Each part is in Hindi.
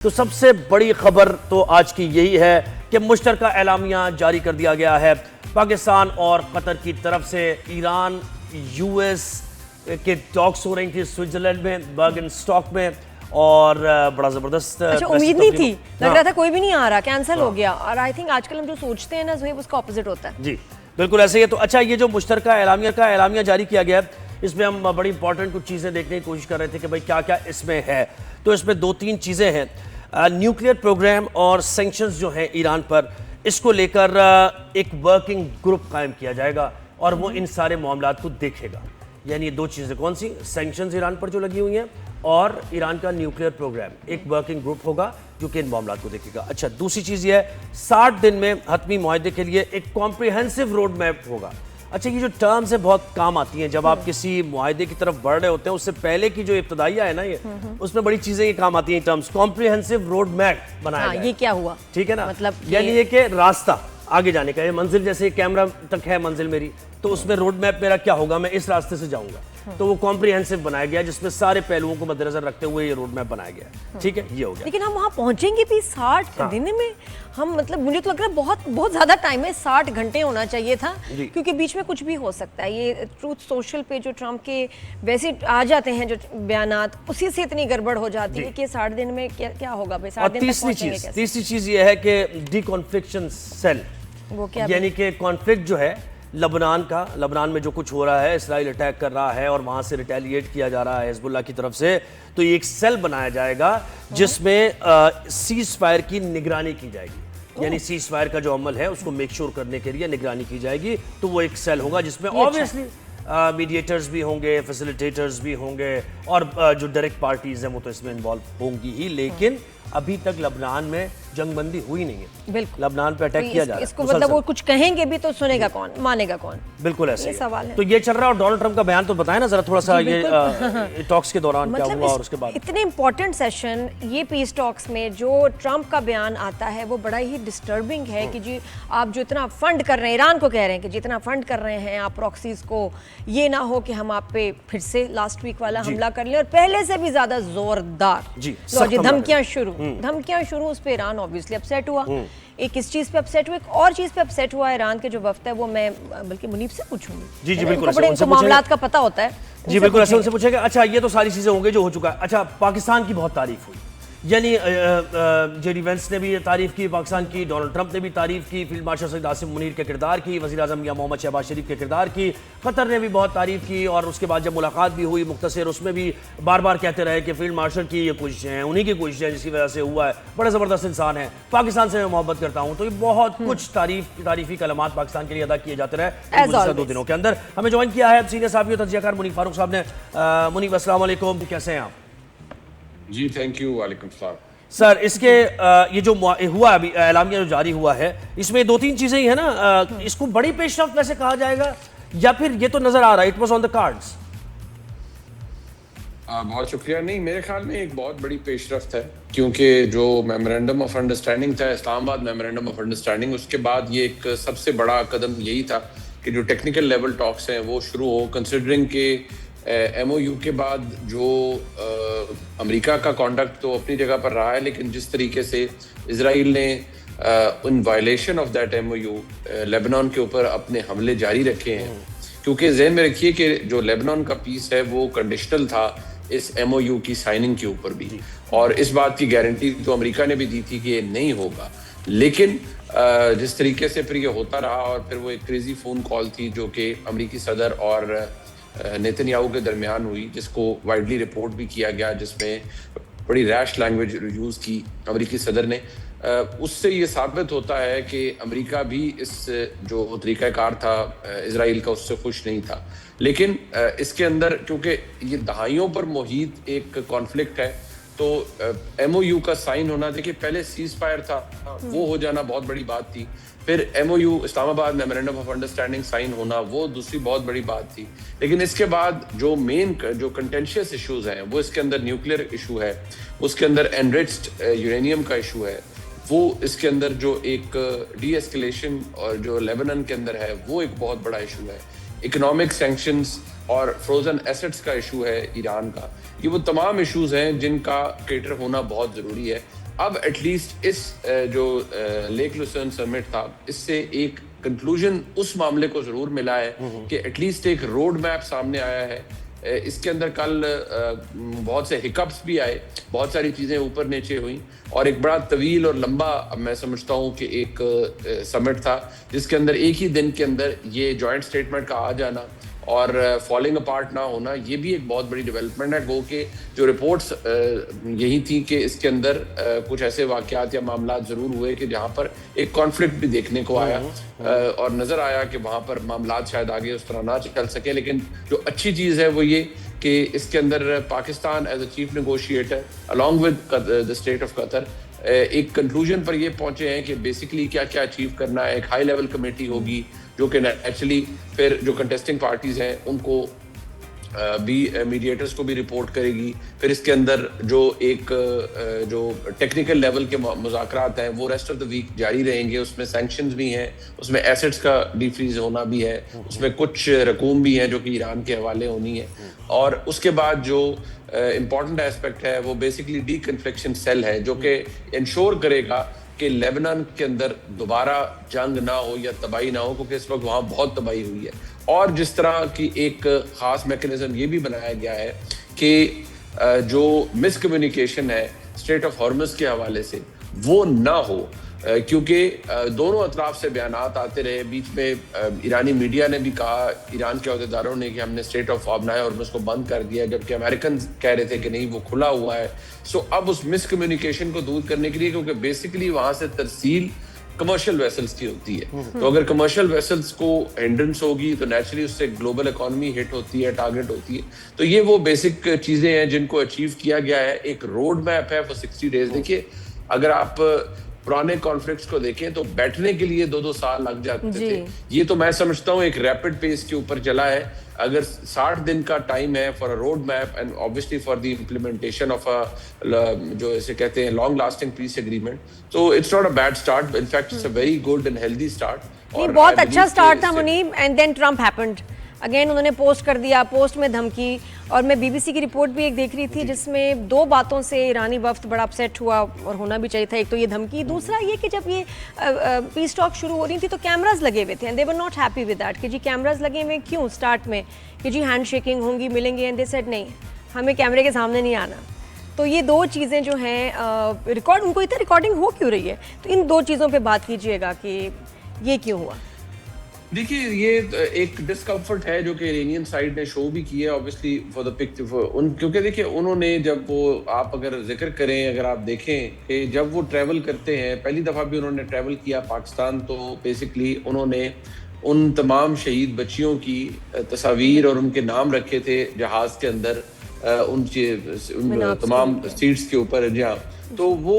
तो सबसे बड़ी खबर तो आज की यही है कि मुश्तरका एलामिया जारी कर दिया गया है पाकिस्तान और कतर की तरफ से। ईरान यूएस के टॉक्स हो रही थी स्विट्जरलैंड में बर्गन स्टॉक में और बड़ा ज़बरदस्त। अच्छा, उम्मीद नहीं थी, लग रहा था कोई भी नहीं आ रहा, कैंसिल हो गया। और आई थिंक आजकल हम जो सोचते हैं ना ज़ुहैब, उसका ऑपोजिट होता है। जी बिल्कुल ऐसे ही है। तो अच्छा, ये जो मुश्तरका एलामिया जारी किया गया है, इसमें हम बड़ी इंपॉर्टेंट कुछ चीज़ें देखने की कोशिश कर रहे थे कि भाई क्या क्या इसमें है। तो इसमें दो तीन चीज़ें हैं। न्यूक्लियर प्रोग्राम और सैंक्शंस जो हैं ईरान पर, इसको लेकर एक वर्किंग ग्रुप कायम किया जाएगा और वो इन सारे मामलात को देखेगा। यानी ये दो चीज़ें कौन सी, सैंक्शंस ईरान पर जो लगी हुई हैं और ईरान का न्यूक्लियर प्रोग्राम, एक वर्किंग ग्रुप होगा जो कि इन मामलात को देखेगा। अच्छा, दूसरी चीज़ ये है 60 दिन में हतमी मुआहदे के लिए एक कॉम्प्रिहेंसिव रोड मैप होगा। अच्छा, ये जो टर्म्स है बहुत काम आती हैं जब आप किसी मुआहदे की तरफ बढ़ रहे होते हैं, उससे पहले की जो इब्तदाइया है ना, ये उसमें बड़ी चीजें ये काम आती हैं टर्म्स। कॉम्प्रिहेंसिव रोड मैप बनाया हाँ, ये क्या हुआ, ठीक है ना, मतलब यानी ये कि रास्ता आगे जाने का, ये मंजिल जैसे कैमरा तक है मंजिल मेरी, तो उसमें रोड मैप मेरा क्या होगा, मैं इस रास्ते से जाऊंगा। तो वो कॉम्प्रिहेंसिव बनाया गया जिसमें सारे पहलुओं को मद्देनजर रखते हुए ये रोड मैप बनाया गया। ठीक है, ये हो गया। लेकिन हम वहाँ पहुंचेंगे भी 60 दिन में। हम मतलब मुझे तो लग रहा है बहुत बहुत ज्यादा टाइम है, 60 घंटे होना चाहिए था, क्योंकि बीच में कुछ भी हो सकता है। ये ट्रूथ सोशल पे जो ट्रम्प के वैसे आ जाते हैं जो बयानात, उसी से इतनी गड़बड़ हो जाती है कि 60 दिन में क्या होगा भाई, 60 दिन तक पहुंचेंगे कैसे? तीसरी चीज ये है कि डीकॉन्फ्लिक्शन सेल, वो क्या, यानी कि कॉन्फ्लिक्ट जो है लबनान में जो कुछ हो रहा है, इसराइल अटैक कर रहा है और वहां से रिटेलिएट किया जा रहा है हिजबुल्लाह की तरफ से, तो ये एक सेल बनाया जाएगा जिसमें सीज फायर की निगरानी की जाएगी। यानी सीज फायर का जो अमल है उसको मेक श्योर करने के लिए निगरानी की जाएगी। तो वो एक सेल होगा जिसमें ऑब्वियसली मीडिएटर्स भी होंगे, फैसिलिटेटर्स भी होंगे और जो डायरेक्ट पार्टीज हैं वो तो इसमें इन्वॉल्व होंगी ही। लेकिन अभी तक लबनान में जंगबंदी हुई नहीं है, बिल्कुल लबनान पे अटैक किया जा रहा है। इसको मतलब वो कुछ कहेंगे भी तो सुनेगा कौन, मानेगा कौन? बिल्कुल ऐसे सवाल है। तो ये चल रहा है। और डोनाल्ड ट्रंप का बयान तो बताया ना जरा थोड़ा सा, ये टॉक्स के दौरान क्या हुआ और उसके बाद इतने इंपॉर्टेंट सेशन ये पीस टॉक्स में जो ट्रंप का बयान आता है वो बड़ा ही डिस्टर्बिंग है कि जी आप जो इतना फंड कर रहे हैं, ईरान को कह रहे हैं कि जितना फंड कर रहे हैं आप प्रॉक्सीज को, ये ना हो कि हम आप पे फिर से लास्ट वीक वाला हमला कर लें और पहले से भी ज्यादा जोरदार धमकियां शुरू। उस पे ईरान ऑब्वियसली अपसेट हुआ। एक इस चीज पे अपसेट हुआ, एक और चीज पे अपसेट हुआ। ईरान के जो वफ्द है वो मैं बल्कि मुनीब से पूछूंगी। जी बिल्कुल, बड़े मामलात का पता होता है। जी बिल्कुल, ऐसे उनसे पूछेगा। अच्छा, ये तो सारी चीजें होंगी जो हो चुका है। अच्छा, पाकिस्तान की बहुत तारीफ हुई, यानी जेडी वेंस ने भी तारीफ की पाकिस्तान की, डोनाल्ड ट्रंप ने भी तारीफ की, फील्ड मार्शल सईद आसिम मुनीर के किरदार की, वज़ीर आज़म या मोहम्मद शहबाज शरीफ के किरदार की, कतर ने भी बहुत तारीफ की। और उसके बाद जब मुलाकात भी हुई मुख्तसर, उसमें भी बार बार कहते रहे कि फील्ड मार्शल की ये कोशिशें हैं, उन्हीं की कोशिशें हैं जिसकी वजह से हुआ है, बड़ा ज़बरदस्त इंसान है, पाकिस्तान से मैं मोहब्बत करता हूँ। तो ये बहुत कुछ तारीफी कलमात पाकिस्तान के लिए अदा किए जाते रहे गुज़श्ता 2 दिनों के अंदर। हमें ज्वाइन किया है सीनियर साहब तजियाकार मुनीब फारूक साहब ने। मुनीब अस्सलाम वालेकुम, कैसे हैं आप? जी थैंक यू, वालेकुम सलाम सर। इसके ये जो हुआ अभी एलामिया जो जारी हुआ है, इसमें 2-3 चीजें ही है ना, इसको बड़ी पेशरफ्त वैसे कहा जाएगा या फिर ये तो नजर आ रहा है it was on the cards? बहुत शुक्रिया। नहीं, मेरे ख्याल में एक बहुत बड़ी पेशरफ्त है, क्योंकि जो मेमोरेंडम ऑफ अंडरस्टैंडिंग था, इस्लामाबाद मेमोरेंडम ऑफ अंडरस्टैंडिंग, उसके बाद ये एक सबसे बड़ा कदम यही था कि जो टेक्निकल लेवल टॉक्स हैं वो शुरू हो, कंसिडरिंग के MOU के बाद जो अमेरिका का कॉन्डक्ट तो अपनी जगह पर रहा है, लेकिन जिस तरीके से इजराइल ने in violation of that MOU Lebanon के ऊपर अपने हमले जारी रखे हैं, क्योंकि जहन में रखिए कि जो लेबनान का पीस है वो कंडीशनल था इस MOU की साइनिंग के ऊपर भी, और इस बात की गारंटी तो अमेरिका ने भी दी थी कि ये नहीं होगा। लेकिन जिस तरीके से फिर ये होता रहा, और फिर वो एक क्रेजी फोन कॉल थी जो कि अमेरिकी सदर और नेतन्याहू के दरमियान हुई, जिसको वाइडली रिपोर्ट भी किया गया, जिसमें बड़ी रैश लैंग्वेज यूज़ की अमेरिकी सदर ने। उससे ये साबित होता है कि अमेरिका भी इस जो तरीक़ाकार था इजराइल का, उससे खुश नहीं था। लेकिन इसके अंदर क्योंकि ये दहाइयों पर मुहित एक कॉन्फ्लिक्ट है, तो MOU का साइन होना, देखिए पहले सीज फायर था, वो हो जाना बहुत बड़ी बात थी, फिर MOU Islamabad memorandum of understanding sign होना वो दूसरी बहुत बड़ी बात थी। लेकिन इसके बाद जो मेन जो कंटेंशियस इश्यूज हैं वो इसके अंदर न्यूक्लियर इशू है, उसके अंदर एनरिच्ड यूरेनियम का इशू है, वो इसके अंदर जो एक डी एस्केलेशन और जो लेबनान के अंदर है वो एक बहुत बड़ा इशू है, इकोनॉमिक सैंक्शंस और फ्रोजन एसेट्स का इशू है ईरान का। ये वो तमाम इश्यूज हैं जिनका केटर होना बहुत ज़रूरी है। अब एटलीस्ट इस जो लेक लुसेर्न समिट था, इससे एक कंक्लूजन उस मामले को जरूर मिला है कि एटलीस्ट एक रोड मैप सामने आया है। इसके अंदर कल बहुत से हिकअप्स भी आए, बहुत सारी चीजें ऊपर नीचे हुई, और एक बड़ा तवील और लंबा मैं समझता हूँ कि एक समिट था जिसके अंदर एक ही दिन के अंदर ये जॉइंट स्टेटमेंट का आ जाना और फॉलिंग अपार्ट ना होना, ये भी एक बहुत बड़ी डेवलपमेंट है। गो के जो रिपोर्ट्स यही थी कि इसके अंदर कुछ ऐसे वाकयात या मामला जरूर हुए कि जहाँ पर एक कॉन्फ्लिक्ट भी देखने को आया और नजर आया कि वहाँ पर मामला शायद आगे उस तरह ना चल सके। लेकिन जो अच्छी चीज़ है वो ये कि इसके अंदर Pakistan as a chief negotiator along with the state of Qatar एक कंक्लूजन पर ये पहुंचे हैं कि बेसिकली क्या क्या अचीव करना है। एक हाई लेवल कमेटी होगी जो कि एक्चुअली फिर जो कंटेस्टिंग पार्टीज हैं उनको भी मीडिएटर्स को भी रिपोर्ट करेगी। फिर इसके अंदर जो एक जो टेक्निकल लेवल के मुज़ाकरात हैं वो रेस्ट ऑफ द वीक जारी रहेंगे। उसमें सैंक्शंस भी हैं, उसमें एसेट्स का डीफ्रीज होना भी है, उसमें कुछ रकूम भी हैं जो कि ईरान के हवाले होनी है। और उसके बाद जो इम्पॉर्टेंट एस्पेक्ट है वो बेसिकली डी कन्फ्लिक्शन सेल है जो कि इंश्योर करेगा कि लेबनान के अंदर दोबारा जंग ना हो या तबाही ना हो, क्योंकि इस वक्त वहाँ बहुत तबाही हुई है। और जिस तरह की एक ख़ास मैकेनिज्म ये भी बनाया गया है कि जो मिसकम्युनिकेशन है स्ट्रेट ऑफ हॉर्मस के हवाले से वो ना हो, क्योंकि दोनों अतराफ से बयानात आते रहे। बीच में ईरानी मीडिया ने भी कहा, ईरान के अहदेदारों ने, कि हमने स्ट्रेट ऑफ हॉर्मस को बंद कर दिया, जबकि अमेरिकन कह रहे थे कि नहीं वो खुला हुआ है। सो अब उस मिसकम्युनिकेशन को दूर करने के लिए, क्योंकि बेसिकली वहां से तरसील कमर्शियल वेसल्स की होती है, तो अगर कमर्शियल वेसल्स को हिंड्रेंस होगी तो नेचुरली उससे ग्लोबल इकोनॉमी हिट होती है, टारगेट होती है। तो ये वो बेसिक चीजें हैं जिनको अचीव किया गया है। एक रोड मैप है फॉर 60 डेज। देखिए, अगर आप पुराने कॉन्फ्लिक्ट्स को देखें तो बैठने के लिए 2-2 साल लग जाते थे। ये तो मैं समझता हूँ एक रैपिड पेस के ऊपर चला है। अगर 60 दिन का टाइम है for a road map and obviously for the implementation of a जो ऐसे कहते हैं लॉन्ग लास्टिंग पीस एग्रीमेंट, तो it's not a bad start, in fact it's a very good and healthy start. और बहुत अच्छा स्टार्ट था Munib, and then Trump happened again. उन्होंने पोस्ट कर दिया, पोस्ट में धमकी। और मैं बीबीसी की रिपोर्ट भी एक देख रही थी जिसमें 2 बातों से ईरानी वफ्द बड़ा अपसेट हुआ, और होना भी चाहिए था। एक तो ये धमकी, दूसरा ये कि जब ये पीस टॉक शुरू हो रही थी तो कैमराज लगे हुए थे and they were not happy with that कि जी कैमराज लगे हुए क्यों स्टार्ट में, कि जी हैंड शेकिंग होंगी, मिलेंगे, एंड दे सेड नहीं, हमें कैमरे के सामने नहीं आना। तो ये 2 चीज़ें जो हैं रिकॉर्ड, उनको इतना रिकॉर्डिंग हो क्यों रही है, तो इन 2 चीज़ों पे बात कीजिएगा कि ये क्यों हुआ। देखिए, ये एक डिस्कम्फर्ट है जो कि इरानियन साइड ने शो भी किया ऑब्वियसली फॉर द पिक्चर, क्योंकि देखिए उन्होंने जब वो, आप अगर जिक्र करें, अगर आप देखें कि जब वो ट्रैवल करते हैं, पहली दफ़ा भी उन्होंने ट्रैवल किया पाकिस्तान, तो बेसिकली उन्होंने उन तमाम शहीद बच्चियों की तस्वीर और उनके नाम रखे थे जहाज़ के अंदर, उन तमाम सीट्स के ऊपर। जहाँ तो वो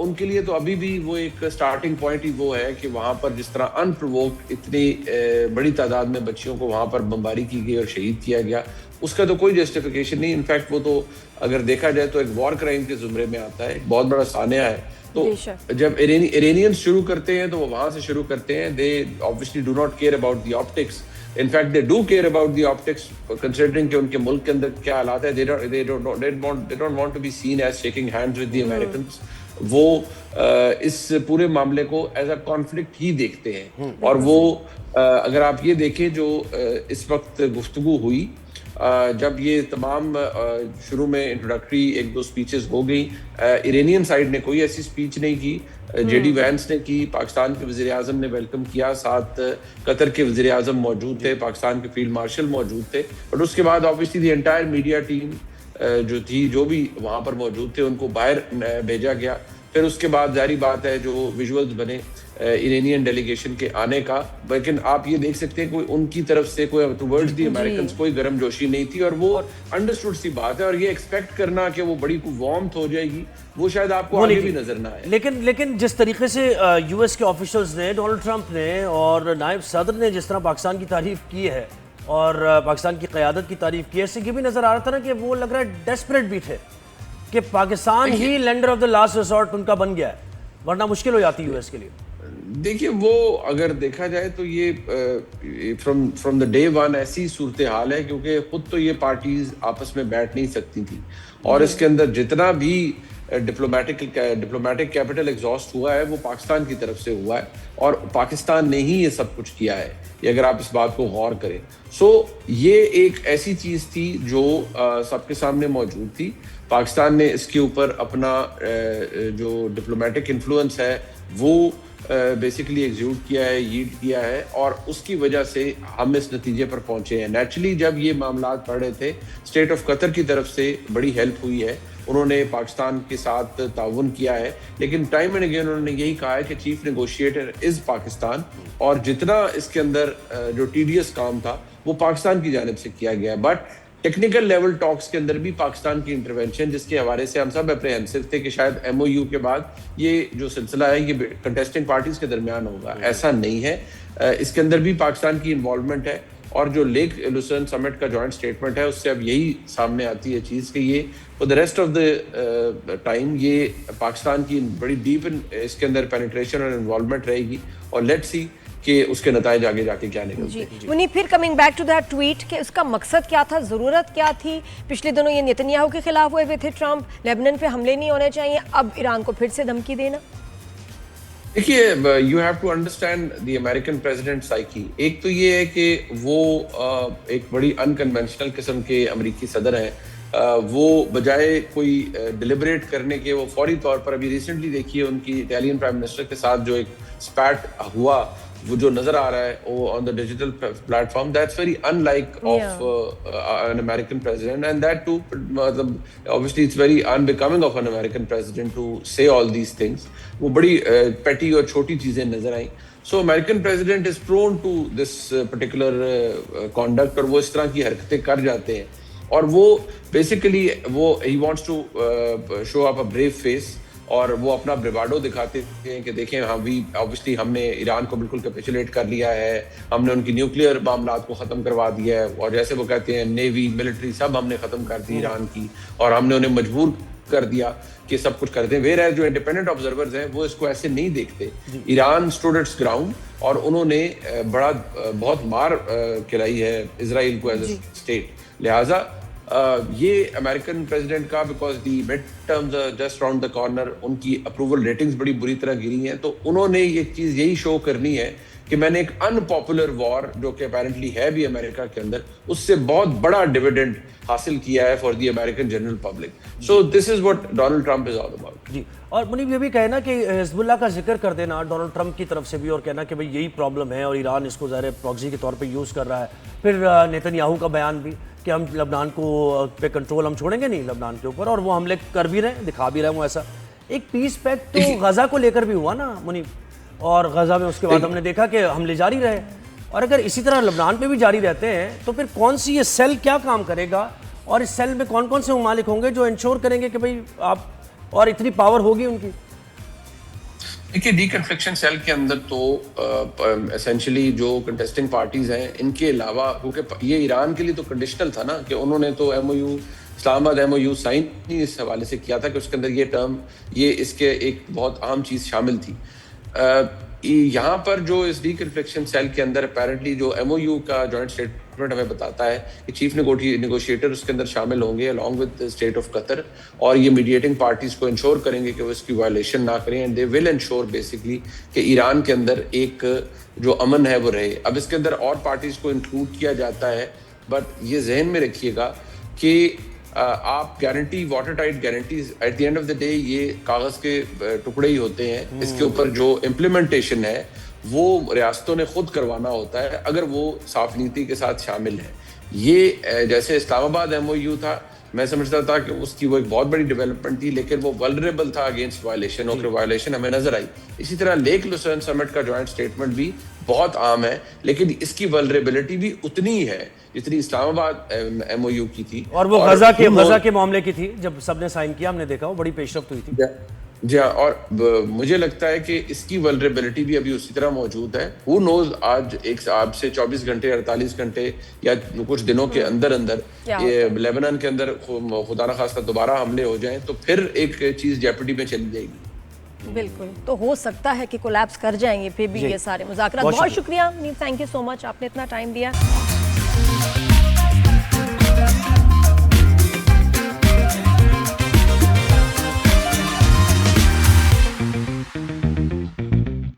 उनके लिए तो अभी भी वो एक स्टार्टिंग पॉइंट ही वो है कि वहाँ पर जिस तरह अनप्रोवोक्ड इतनी बड़ी तादाद में बच्चियों को वहाँ पर बमबारी की गई और शहीद किया गया, उसका तो कोई जस्टिफिकेशन नहीं। इनफैक्ट वो तो अगर देखा जाए तो एक वॉर क्राइम के जुमरे में आता है, बहुत बड़ा सानिया है। तो जब इरानियंस शुरू करते हैं तो वो वहाँ से शुरू करते हैं। दे obviously do not care about the optics. In fact, they do care about the optics, considering कि उनके मुल्क के अंदर क्या हालात है। They don't want to be seen as shaking hands with the Americans. वो इस पूरे मामले को एज अ कॉन्फ्लिक्ट ही देखते हैं। और वो अगर आप ये देखें जो इस वक्त गुफ्तगू हुई, जब ये तमाम शुरू में इंट्रोडक्टरी 1-2 स्पीचेस हो गई, इरानियन साइड ने कोई ऐसी स्पीच नहीं की। जेडी वैंस ने की, पाकिस्तान के वज़ीर आज़म ने वेलकम किया, साथ कतर के वज़ीर आज़म मौजूद थे, पाकिस्तान के फील्ड मार्शल मौजूद थे। और उसके बाद obviously the entire media team जो थी, जो भी वहाँ पर मौजूद थे, उनको बाहर भेजा गया। फिर उसके बाद जारी बात है जो विजुअल्स बने इरानियन डेलीगेशन के आने का, लेकिन आप ये देख सकते हैं कोई उनकी तरफ से कोई टुवर्ड्स दी अमेरिकन्स कोई गर्मजोशी नहीं थी। और वो अंडरस्टूड सी बात है। और ये एक्सपेक्ट करना कि वो बड़ी वार्मथ हो जाएगी, वो शायद आपको आगे भी नजर ना आए। लेकिन जिस तरीके से यूएस के ऑफिशियल्स ने, डोनाल्ड ट्रंप ने और नायब सदर ने जिस तरह पाकिस्तान की तारीफ की है और पाकिस्तान की क़यादत की तारीफ की है, इससे ये भी नजर आ रहा था ना कि वो लग रहा है डेस्परेट भी थे कि पाकिस्तान ही lender of the last resort उनका बन गया है, वरना मुश्किल हो जाती यूएस के लिए। देखिए, वो अगर देखा जाए तो ये फ्रॉम द डे वन ऐसी सूरत हाल है, क्योंकि खुद तो ये पार्टीज आपस में बैठ नहीं सकती थी। और इसके अंदर जितना भी डिप्लोमेटिक कैपिटल एग्जॉस्ट हुआ है वो पाकिस्तान की तरफ से हुआ है और पाकिस्तान ने ही ये सब कुछ किया है, ये अगर आप इस बात को गौर करें। ये एक ऐसी चीज थी जो सबके सामने मौजूद थी। पाकिस्तान ने इसके ऊपर अपना जो डिप्लोमेटिक इन्फ्लुएंस है वो बेसिकली एग्जीक्यूट किया है, यील्ड किया है और उसकी वजह से हम इस नतीजे पर पहुंचे हैं। नेचुरली जब ये मामला पड़ रहे थे, स्टेट ऑफ कतर की तरफ से बड़ी हेल्प हुई है, उन्होंने पाकिस्तान के साथ ताउन किया है, लेकिन टाइम एंड अगेन उन्होंने यही कहा है कि चीफ नेगोशिएटर इज पाकिस्तान और जितना इसके अंदर जो टीडीएस काम था वो पाकिस्तान की जानिब से किया गया है। बट टेक्निकल लेवल टॉक्स के अंदर भी पाकिस्तान की इंटरवेंशन, जिसके हवाले से हम सब अप्रीहेंसिव थे कि शायद एमओयू के बाद ये जो सिलसिला है ये कंटेस्टिंग पार्टीज के दरमियान होगा, ऐसा नहीं है। इसके अंदर भी पाकिस्तान की इन्वॉल्वमेंट है और जो लेक लुसेर्न समिट का जॉइंट स्टेटमेंट है उससे अब यही सामने आती है चीज़ कि ये for the rest of the time ये पाकिस्तान की बड़ी डीप इसके अंदर पेनिट्रेशन और इन्वॉल्वमेंट रहेगी और लेट्स सी कि उसके नताइज आगे जाके क्या निकलते हैं। मुनीब, फिर coming back to that tweet कि उसका मकसद क्या था, ज़रूरत क्या थी? पिछले दिनों ये नेतन्याहू के खिलाफ हुए थे ट्रंप, लेबनान पे हमले नहीं होने चाहिए, अब ईरान को फिर से धमकी देना। देखिए, you have to understand the American president psyche. एक तो ये है कि वो एक बड़ी अनकन्वेंशनल किस्म के अमेरिकी सदर हैं। वो बजाय कोई डिलिबरेट करने के वो फौरी तौर पर, अभी रिसेंटली देखिए उनकी इटालियन प्राइम मिनिस्टर के साथ जो एक स्पैट हुआ वो जो नजर आ रहा है वो on the digital platform, that's very unlike of an American president and that too मतलब obviously it's very unbecoming of an American president to say all these things. वो बड़ी पेटी और छोटी चीजें नजर आई। So American president is prone to this particular conduct और वो इस तरह की हरकतें कर जाते हैं और वो बेसिकली वो ही wants to show up a brave face और वो अपना ब्रिवाडो दिखाते हैं कि देखें हम भी ऑब्वियसली हमने ईरान को बिल्कुल कैपिचुलेट कर लिया है, हमने उनकी न्यूक्लियर मामलात को ख़त्म करवा दिया है और जैसे वो कहते हैं नेवी मिलिट्री सब हमने ख़त्म कर दी ईरान की और हमने उन्हें मजबूर कर दिया कि सब कुछ करते हैं। वेयर जो इंडिपेंडेंट ऑब्जर्वर्स हैं वो इसको ऐसे नहीं देखते। ईरान स्टूड इट्स ग्राउंड और उन्होंने बहुत मार खिलाई है इसराइल को एज ए स्टेट। लिहाजा ये अमेरिकन प्रेसिडेंट का because the mid terms just round the corner, उनकी अप्रूवल रेटिंग्स बड़ी बुरी तरह गिरी हैं, तो उन्होंने ये चीज़ यही शो करनी है कि मैंने एक अनपॉपुलर वॉर जो कि अपेरेंटली है भी अमेरिका के अंदर, उससे बहुत बड़ा डिविडेंड हासिल किया है for the American general public. So this is what Donald Trump is all about. जी, और मुनीब ये भी कहना कि हिजबुल्लाह का जिक्र कर देना डोनाल्ड ट्रंप की तरफ से भी और कहना कि भाई यही प्रॉब्लम है और ईरान इसको ज़ाहिर प्रॉक्सी के तौर पे यूज़ कर रहा है। फिर नेतन्याहू का बयान भी कि हम लबनान को पे कंट्रोल हम छोड़ेंगे नहीं लबनान के ऊपर, और वो हमले कर भी रहे हैं, दिखा भी रहे हैं वो ऐसा। एक पीस पैक्ट तो गजा को लेकर भी हुआ ना मुनीब, और गजा में उसके बाद हमने देखा कि हमले जारी रहे, और अगर इसी तरह लबनान पे भी जारी रहते हैं तो फिर कौन सी ये सेल क्या काम करेगा और इस सेल में कौन कौन से ममालिक होंगे जो इंश्योर करेंगे कि भाई आप, और इतनी पावर होगी उनकी। देखिए, डीकन्फ्लिक्शन सेल के अंदर तो एसेंशियली जो कंटेस्टिंग पार्टीज हैं इनके अलावा, क्योंकि ये ईरान के लिए तो कंडीशनल था ना कि उन्होंने तो एमओयू इस्लामाबाद एमओयू साइन ही इस हवाले से किया था कि उसके अंदर ये टर्म, ये इसके एक बहुत अहम चीज़ शामिल थी। यहाँ पर जो इस डीकन्फ्लिक्शन सेल के अंदर अपेरेंटली जो एमओयू का जॉइंट स्टेटमेंट हमें बताता है कि चीफ नेगोशिएटर उसके अंदर शामिल होंगे along with state of Qatar, और ये मीडिएटिंग पार्टीज को इंश्योर करेंगे कि वो इसकी वायलेशन ना करें and they will ensure basically कि ईरान के अंदर एक जो अमन है वो रहे। अब इसके अंदर और पार्टीज को इंक्लूड किया जाता है, बट ये जहन में रखिएगा कि आप guarantee, water tight guarantees at the end of the day ये कागज के टुकड़े ही होते हैं। इसके ऊपर जो इम्प्लीमेंटेशन है वो रियासतों ने खुद करवाना होता है अगर वो साफ नीति के साथ शामिल है। ये जैसे इस्लामाबाद एमओयू था, मैं समझता था कि उसकी वो एक बहुत बड़ी डेवलपमेंट थी, लेकिन वो वल्नरेबल था अगेंस्ट वायलेशन, और वायलेशन हमें नजर आई। इसी तरह लेक लुसेर्न समिट का जॉइंट स्टेटमेंट भी बहुत आम है, लेकिन इसकी वल्नरेबिलिटी भी उतनी ही है जितनी इस्लामाबाद एमओयू की थी, और वो गजा के मामले की थी। जब सबने साइन किया हमने देखा वो बड़ी पेशरफ्त हुई थी। जी हाँ, और मुझे लगता है कि इसकी वल्नरेबिलिटी भी अभी उसी तरह मौजूद है। हु नोज आज एक आज से 24 घंटे 48 घंटे या कुछ दिनों के अंदर अंदर ये लेबनान के अंदर खुदा न खास्ता दोबारा हमले हो जाएं तो फिर एक चीज जेपटी में चली जाएगी। बिल्कुल, तो हो सकता है कि कोलैप्स कर जाएंगे फिर भी ये सारे मुज़ाकरात। बहुत शुक्रिया नीम, थैंक यू सो मच, आपने इतना टाइम दिया।